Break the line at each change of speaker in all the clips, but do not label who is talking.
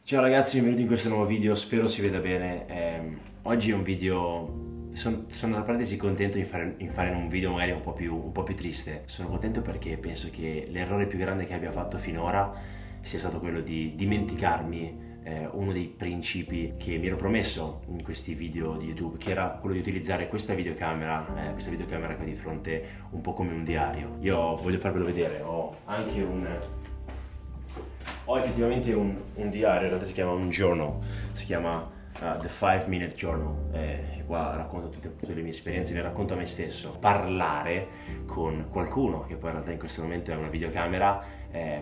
Ciao ragazzi, benvenuti in questo nuovo video, spero si veda bene. Oggi è un video, sono tra parentesi contento di fare un video magari un po' più triste. Sono contento perché penso che l'errore più grande che abbia fatto finora sia stato quello di dimenticarmi uno dei principi che mi ero promesso in questi video di YouTube, che era quello di utilizzare questa videocamera che ho di fronte un po' come un diario. Io voglio farvelo vedere, ho effettivamente un diario, in realtà si chiama un journal, si chiama The 5 Minute Journal, e qua racconto tutte le mie esperienze, le racconto a me stesso. Parlare con qualcuno, che poi in realtà in questo momento è una videocamera,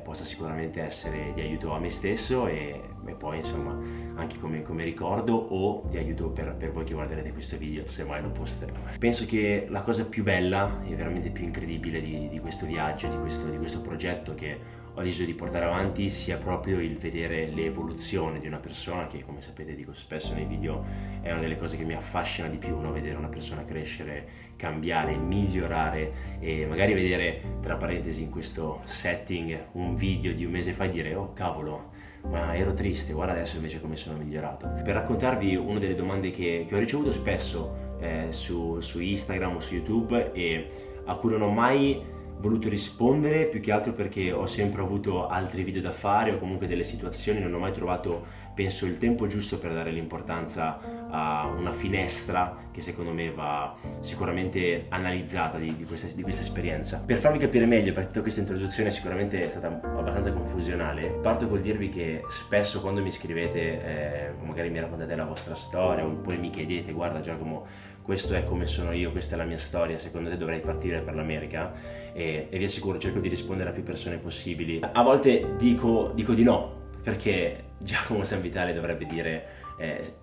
possa sicuramente essere di aiuto a me stesso e poi insomma anche come ricordo o di aiuto per voi che guarderete questo video, se mai lo posterò. Penso che la cosa più bella e veramente più incredibile di questo viaggio, di questo progetto che ho deciso di portare avanti sia proprio il vedere l'evoluzione di una persona, che come sapete dico spesso nei video è una delle cose che mi affascina di più, no? Vedere una persona crescere, cambiare, migliorare e magari vedere, tra parentesi, in questo setting un video di un mese fa e dire oh cavolo, ma ero triste, guarda adesso invece come sono migliorato. Per raccontarvi una delle domande che ho ricevuto spesso su Instagram o su YouTube e a cui non ho mai voluto rispondere, più che altro perché ho sempre avuto altri video da fare o comunque delle situazioni, non ho mai trovato, penso, il tempo giusto per dare l'importanza a una finestra che secondo me va sicuramente analizzata di questa esperienza. Per farvi capire meglio, perché tutta questa introduzione sicuramente è stata abbastanza confusionale, parto col dirvi che spesso quando mi scrivete magari mi raccontate la vostra storia oppure mi chiedete guarda Giacomo, questo è come sono io, questa è la mia storia, secondo te dovrei partire per l'America? E vi assicuro, cerco di rispondere a più persone possibili. A volte dico di no, perché Giacomo Sanvitale dovrebbe dire,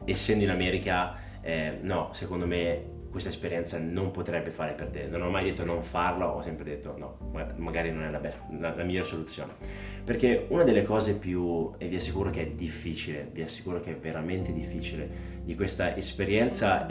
essendo in America, no, secondo me questa esperienza non potrebbe fare per te. Non ho mai detto non farla, ho sempre detto no, magari non è la migliore soluzione. Perché una delle cose più, e vi assicuro che è difficile, vi assicuro che è veramente difficile, di questa esperienza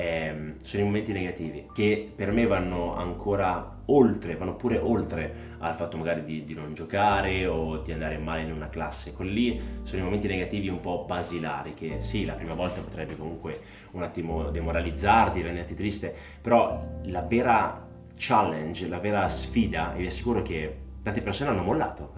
sono i momenti negativi, che per me vanno ancora oltre, vanno pure oltre al fatto magari di non giocare o di andare male in una classe. Quelli lì sono i momenti negativi un po' basilari, che sì, la prima volta potrebbe comunque un attimo demoralizzarti, renderti triste, però la vera challenge, la vera sfida, e vi assicuro che tante persone hanno mollato,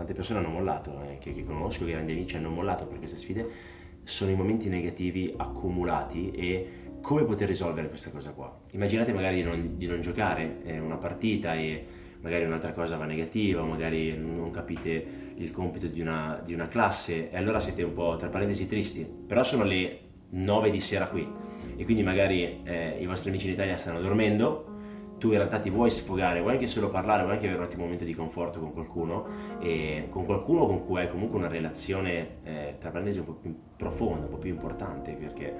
che conosco, che grandi amici hanno mollato per queste sfide, sono i momenti negativi accumulati e come poter risolvere questa cosa qua. Immaginate magari di non giocare una partita e magari un'altra cosa va negativa, magari non capite il compito di una classe e allora siete un po' tra parentesi tristi, però sono le 9 di sera qui e quindi magari i vostri amici in Italia stanno dormendo, tu in realtà ti vuoi sfogare, vuoi anche solo parlare, vuoi anche avere un attimo momento di conforto con qualcuno con cui hai comunque una relazione tra parentesi un po' più profonda, un po' più importante, perché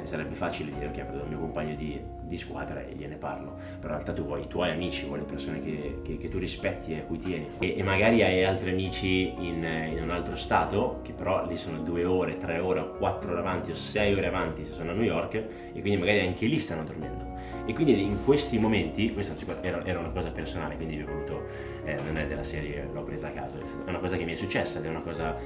sarebbe facile dire ok, vedo il mio compagno di squadra e gliene parlo, però in realtà tu vuoi i tuoi amici, vuoi le persone che tu rispetti e a cui tieni e magari hai altri amici in un altro stato che però lì sono 2 ore, 3 ore o 4 ore avanti o 6 ore avanti se sono a New York e quindi magari anche lì stanno dormendo. E quindi in questi momenti, questa era una cosa personale, quindi vi ho voluto, non è della serie, l'ho presa a caso, è una cosa che mi è successa ed è una cosa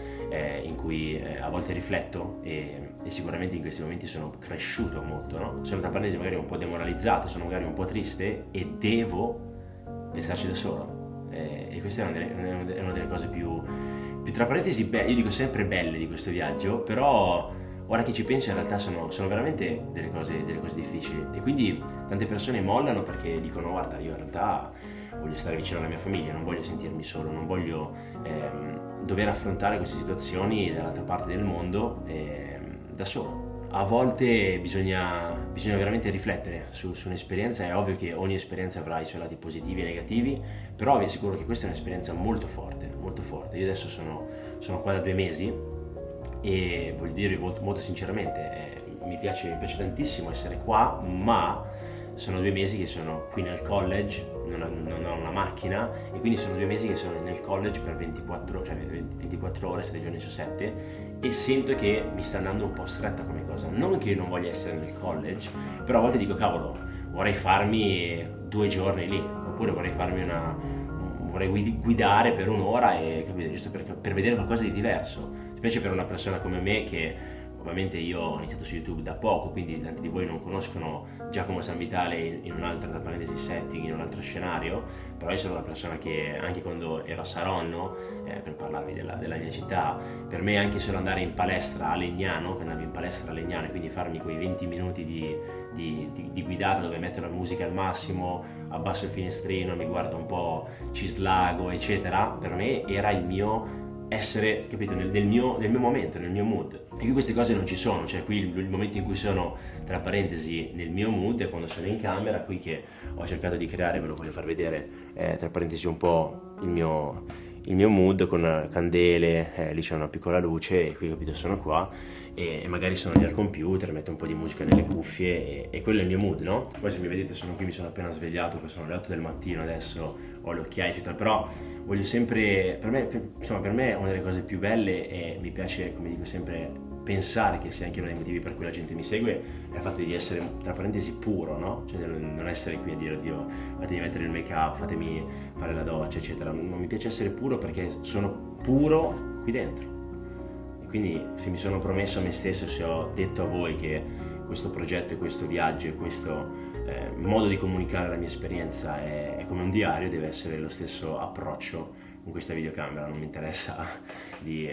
in cui a volte rifletto e sicuramente in questi momenti sono cresciuto molto, no? Sono tra parentesi magari un po' demoralizzato, sono magari un po' triste e devo pensarci da solo. E questa è una delle cose più tra parentesi belle, io dico sempre belle di questo viaggio, però ora che ci penso in realtà sono veramente delle cose difficili e quindi tante persone mollano perché dicono guarda io in realtà voglio stare vicino alla mia famiglia, non voglio sentirmi solo, non voglio dover affrontare queste situazioni dall'altra parte del mondo da solo. A volte bisogna veramente riflettere su un'esperienza, è ovvio che ogni esperienza avrà i suoi lati positivi e negativi, però vi assicuro che questa è un'esperienza molto forte, molto forte. Io adesso sono qua da 2 mesi e voglio dirvi molto sinceramente, mi piace tantissimo essere qua, ma sono 2 mesi che sono qui nel college, non ho una macchina e quindi sono 2 mesi che sono nel college per 24 ore, 7 giorni su 7 e sento che mi sta andando un po' stretta come cosa. Non che io non voglia essere nel college, però a volte dico cavolo, vorrei farmi 2 giorni lì, oppure vorrei guidare per un'ora e capite, giusto per vedere qualcosa di diverso. specie per una persona come me che ovviamente io ho iniziato su YouTube da poco, quindi tanti di voi non conoscono Giacomo Sanvitale in un altro, tra parentesi, setting, in un altro scenario, però io sono una persona che anche quando ero a Saronno, per parlarvi della mia città, per me anche solo andare in palestra a Legnano, che andavo in palestra a Legnano e quindi farmi quei 20 minuti di guidata dove metto la musica al massimo, abbasso il finestrino, mi guardo un po', ci slago, eccetera, per me era il mio essere, capito, nel mio momento, nel mio mood. E qui queste cose non ci sono, cioè qui il momento in cui sono, tra parentesi, nel mio mood è quando sono in camera, qui che ho cercato di creare, ve lo voglio far vedere, tra parentesi un po' il mio mood con candele, lì c'è una piccola luce e qui, capito, sono qua e magari sono lì al computer, metto un po' di musica nelle cuffie e quello è il mio mood, no? Poi se mi vedete sono qui, mi sono appena svegliato, sono le 8 del mattino adesso, ho le occhiaie eccetera, però voglio sempre, per me una delle cose più belle e mi piace, come dico sempre, pensare che sia anche uno dei motivi per cui la gente mi segue è il fatto di essere, tra parentesi, puro, no? Cioè non essere qui a dire oddio fatemi mettere il make up, fatemi fare la doccia eccetera, non mi piace essere puro perché sono puro qui dentro. Quindi se mi sono promesso a me stesso, se ho detto a voi che questo progetto e questo viaggio e questo modo di comunicare la mia esperienza è come un diario, deve essere lo stesso approccio con questa videocamera. Non mi interessa di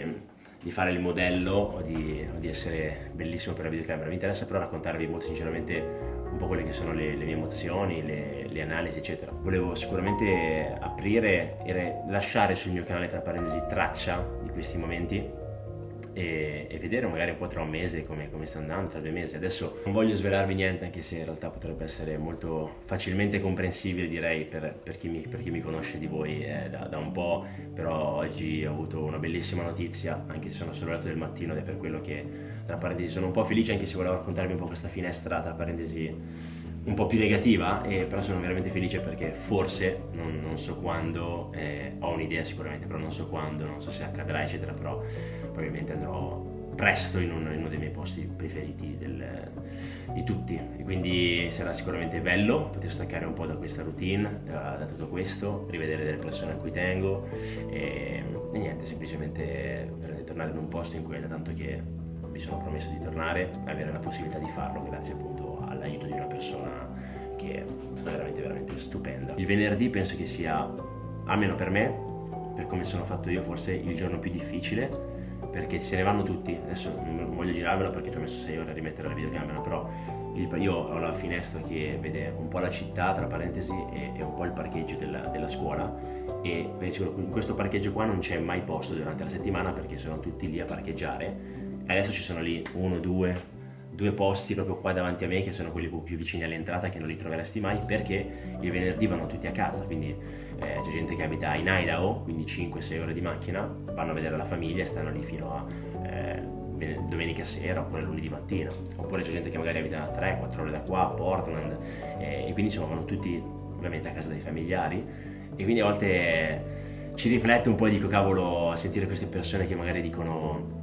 fare il modello o di essere bellissimo per la videocamera, mi interessa però raccontarvi molto sinceramente un po' quelle che sono le mie emozioni, le analisi eccetera. Volevo sicuramente aprire e lasciare sul mio canale, tra parentesi, traccia di questi momenti e vedere magari un po' tra un mese come sta andando, tra 2 mesi. Adesso non voglio svelarvi niente, anche se in realtà potrebbe essere molto facilmente comprensibile, direi, per chi mi conosce di voi da un po', però oggi ho avuto una bellissima notizia, anche se sono solo le 8 del mattino ed è per quello che, tra parentesi, sono un po' felice, anche se volevo raccontarvi un po' questa finestra, tra parentesi, un po' più negativa, però sono veramente felice perché forse, non so quando, ho un'idea sicuramente, però non so quando, non so se accadrà eccetera, però probabilmente andrò presto in uno dei miei posti preferiti di tutti e quindi sarà sicuramente bello poter staccare un po' da questa routine, da tutto questo, rivedere delle persone a cui tengo e niente, semplicemente tornare in un posto in cui è da tanto che mi sono promesso di tornare, avere la possibilità di farlo grazie appunto all'aiuto di una persona che è stata veramente veramente stupenda. Il venerdì penso che sia, almeno per me, per come sono fatto io, forse il giorno più difficile, perché se ne vanno tutti. Adesso non voglio girarvelo perché ci ho messo 6 ore a rimettere la videocamera, però io ho la finestra che vede un po' la città, tra parentesi, e un po' il parcheggio della scuola, e in questo parcheggio qua non c'è mai posto durante la settimana perché sono tutti lì a parcheggiare. Adesso ci sono lì 1, 2 posti proprio qua davanti a me che sono quelli più vicini all'entrata, che non li troveresti mai perché il venerdì vanno tutti a casa, quindi c'è gente che abita in Idaho, quindi 5-6 ore di macchina, vanno a vedere la famiglia e stanno lì fino a domenica sera oppure lunedì mattina, oppure c'è gente che magari abita a 3-4 ore da qua a Portland e quindi insomma vanno tutti ovviamente a casa dei familiari e quindi a volte ci rifletto un po' e dico cavolo, a sentire queste persone che magari dicono,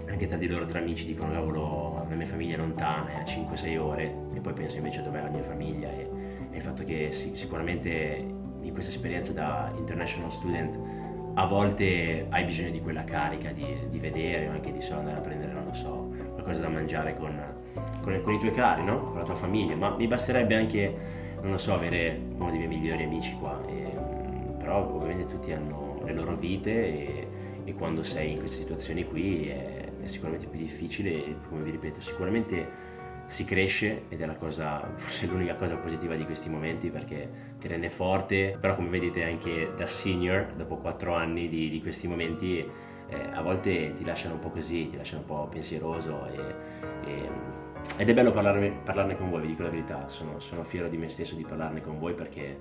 anche tra di loro, tra amici, dicono cavolo la mia famiglia è lontana, è a 5-6 ore, e poi penso invece dov'è la mia famiglia e il fatto che sicuramente in questa esperienza da international student a volte hai bisogno di quella carica di vedere o anche di solo andare a prendere, non lo so, qualcosa da mangiare con i tuoi cari, no? Con la tua famiglia, ma mi basterebbe anche, non lo so, avere uno dei miei migliori amici qua, però ovviamente tutti hanno le loro vite e quando sei in queste situazioni qui è sicuramente più difficile e, come vi ripeto, sicuramente si cresce ed è la cosa, forse l'unica cosa positiva di questi momenti perché ti rende forte, però come vedete anche da senior, dopo 4 anni di questi momenti, a volte ti lasciano un po' così, ti lasciano un po' pensieroso ed è bello parlarne con voi, vi dico la verità, sono fiero di me stesso di parlarne con voi perché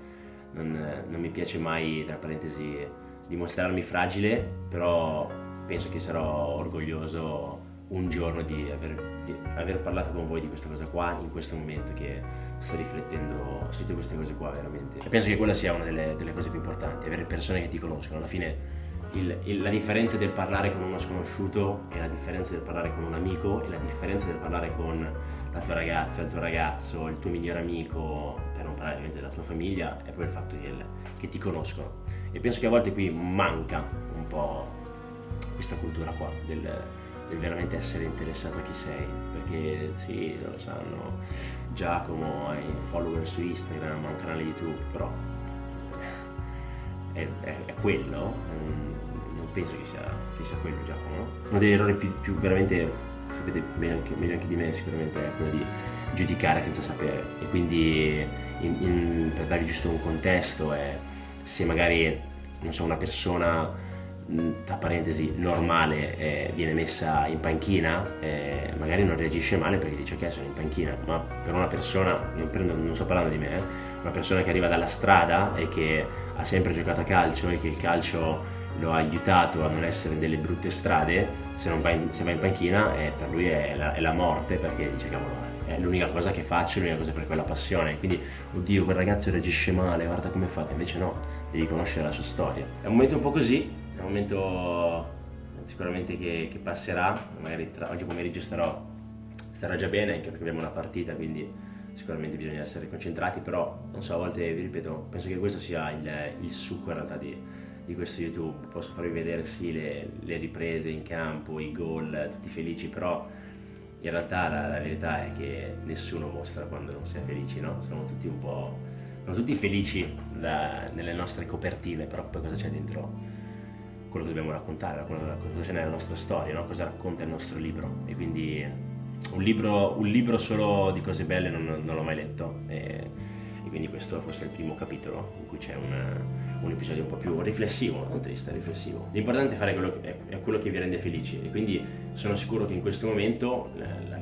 non mi piace mai, tra parentesi, dimostrarmi fragile, però penso che sarò orgoglioso un giorno di aver parlato con voi di questa cosa qua in questo momento che sto riflettendo su tutte queste cose qua veramente, e penso che quella sia una delle cose più importanti, avere persone che ti conoscono. Alla fine la differenza del parlare con uno sconosciuto e la differenza del parlare con un amico e la differenza del parlare con la tua ragazza, il tuo ragazzo, il tuo migliore amico, per non parlare ovviamente della tua famiglia, è proprio il fatto che ti conoscono, e penso che a volte qui manca un po' questa cultura qua del veramente essere interessato a chi sei, perché sì, lo sanno, Giacomo hai follower su Instagram, ha un canale YouTube, però è quello, non penso che sia quello Giacomo, no? Uno degli errori più veramente, sapete meglio anche di me sicuramente, è quello di giudicare senza sapere, e quindi per darvi giusto un contesto è se magari, non so, una persona tra parentesi normale viene messa in panchina, magari non reagisce male perché dice ok sono in panchina, ma per una persona, non sto parlando di me, una persona che arriva dalla strada e che ha sempre giocato a calcio e che il calcio lo ha aiutato a non essere delle brutte strade, se va in panchina per lui è la morte, perché dice cavolo è l'unica cosa che faccio, l'unica cosa per quella passione, quindi oddio quel ragazzo reagisce male, guarda come fate, invece no, devi conoscere la sua storia. È un momento un po' così, è un momento sicuramente che passerà, magari oggi pomeriggio starò già bene, anche perché abbiamo una partita, quindi sicuramente bisogna essere concentrati, però non so, a volte vi ripeto, penso che questo sia il succo in realtà di questo YouTube. Posso farvi vedere sì le riprese in campo, i gol, tutti felici, però in realtà la verità è che nessuno mostra quando non si è felici, no? Siamo tutti felici nelle nostre copertine, però poi cosa c'è dentro quello che dobbiamo raccontare, cosa c'è nella nostra storia, no? Cosa racconta il nostro libro. E quindi un libro solo di cose belle non l'ho mai letto, e quindi questo forse è il primo capitolo in cui c'è un episodio un po' più riflessivo, non triste, riflessivo. L'importante è fare quello che vi rende felici, e quindi sono sicuro che in questo momento,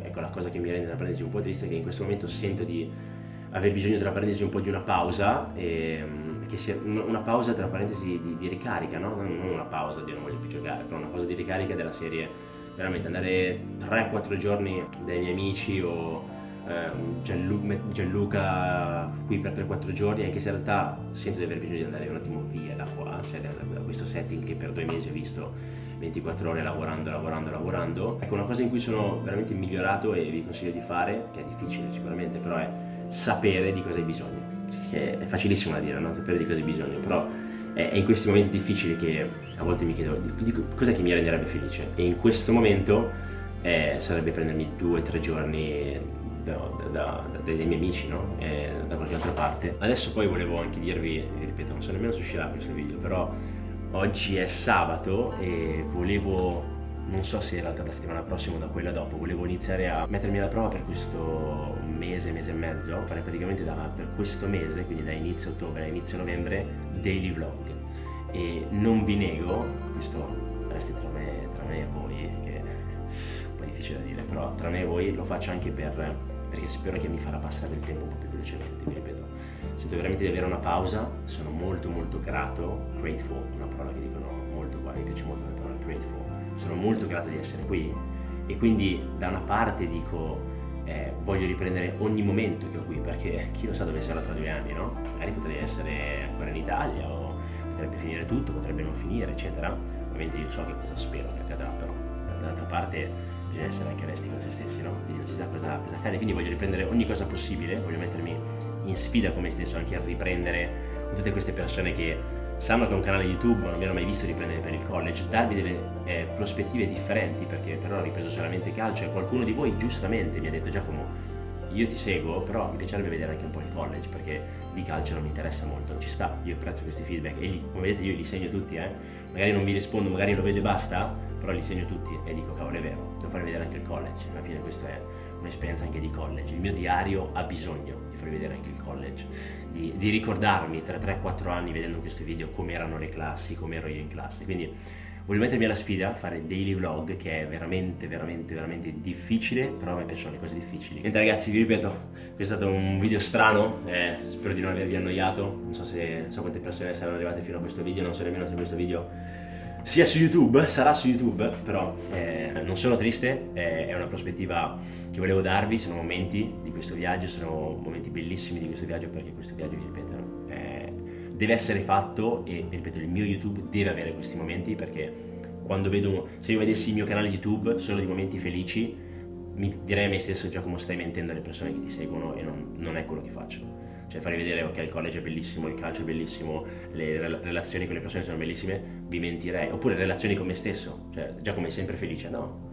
ecco la cosa che mi rende tra parentesi un po' triste è che in questo momento sento di aver bisogno tra parentesi un po' di una pausa, che sia una pausa tra parentesi di ricarica, no? Non una pausa di non voglio più giocare, però una pausa di ricarica della serie, veramente andare 3-4 giorni dai miei amici o Gianluca qui per 3-4 giorni, anche se in realtà sento di aver bisogno di andare un attimo via da qua, cioè da questo setting che per 2 mesi ho visto 24 ore lavorando. Ecco, una cosa in cui sono veramente migliorato e vi consiglio di fare, che è difficile sicuramente, però è sapere di cosa hai bisogno, che è facilissimo da dire, no? Sapere di cosa hai bisogno, però è in questi momenti difficili che a volte mi chiedo di cos'è che mi renderebbe felice, e in questo momento sarebbe prendermi 2-3 giorni dai miei amici, no? Da qualche altra parte. Adesso poi volevo anche dirvi, ripeto, non so nemmeno se uscirà questo video, però oggi è sabato e volevo, non so se in realtà la settimana prossima o da quella dopo, volevo iniziare a mettermi alla prova per questo mese e mezzo, fare praticamente per questo mese, quindi da inizio ottobre a inizio novembre, daily vlog. E non vi nego, questo resti tra me e voi, che è un po' difficile da dire, però tra me e voi lo faccio anche perché spero che mi farà passare il tempo un po' più velocemente, vi ripeto. Sento veramente di avere una pausa, sono molto grato, grateful, una parola che dicono molto qua, mi piace molto la parola grateful, sono molto grato di essere qui, e quindi da una parte dico voglio riprendere ogni momento che ho qui, perché chi lo sa dove sarò tra 2 anni, no? Magari potrei essere ancora in Italia, o potrebbe finire tutto, potrebbe non finire, eccetera. Ovviamente io so che cosa spero che accadrà, però dall'altra parte bisogna essere anche onesti con se stessi, no? Quindi non si sa cosa accade, quindi voglio riprendere ogni cosa possibile, voglio mettermi in sfida con me stesso anche a riprendere con tutte queste persone che sanno che ho un canale YouTube ma non mi hanno mai visto riprendere per il college, darvi delle prospettive differenti, perché per ora ho ripreso solamente calcio, e qualcuno di voi giustamente mi ha detto Giacomo io ti seguo, però mi piacerebbe vedere anche un po' il college, perché di calcio non mi interessa molto, ci sta, io apprezzo questi feedback e come vedete io li segno tutti, magari non vi rispondo, magari lo vedo e basta, però li segno tutti e dico cavolo è vero, devo farvi vedere anche il college, alla fine questa è un'esperienza anche di college, il mio diario ha bisogno di farvi vedere anche il college, di ricordarmi tra 3-4 anni vedendo questo video come erano le classi, come ero io in classe, quindi voglio mettermi alla sfida, fare daily vlog, che è veramente difficile, però a me piacciono le cose difficili. Niente ragazzi, vi ripeto, questo è stato un video strano, spero di non avervi annoiato, non so quante persone saranno arrivate fino a questo video, non so nemmeno se questo video sia su YouTube, sarà su YouTube, però non sono triste, è una prospettiva che volevo darvi, sono momenti di questo viaggio, sono momenti bellissimi di questo viaggio, perché questo viaggio, vi ripeto, deve essere fatto, e vi ripeto il mio YouTube deve avere questi momenti, perché se io vedessi il mio canale YouTube solo di momenti felici, mi direi a me stesso Giacomo stai mentendo alle persone che ti seguono, e non è quello che faccio. cioè farvi vedere ok, il college è bellissimo, il calcio è bellissimo, le relazioni con le persone sono bellissime, vi mentirei. Oppure relazioni con me stesso, cioè Giacomo è sempre felice, no,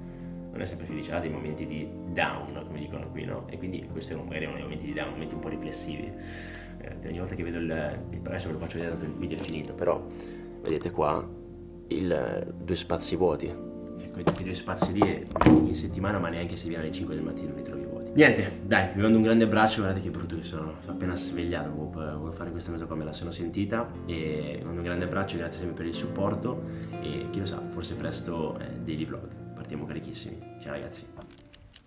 non è sempre felice, ha dei momenti di down, come dicono qui, no? E quindi questi erano magari dei momenti di down, momenti un po' riflessivi. Ogni volta che vedo adesso ve lo faccio vedere, tanto il video è finito, però vedete qua due spazi vuoti, cioè quei due spazi lì in settimana, ma neanche se viene alle 5 del mattino li trovi vuoti. Niente, dai, vi mando un grande abbraccio, guardate che brutto che sono appena svegliato, volevo fare questa cosa qua, me la sono sentita, e vi mando un grande abbraccio, grazie sempre per il supporto, e chi lo sa, forse presto daily vlog, partiamo carichissimi. Ciao ragazzi.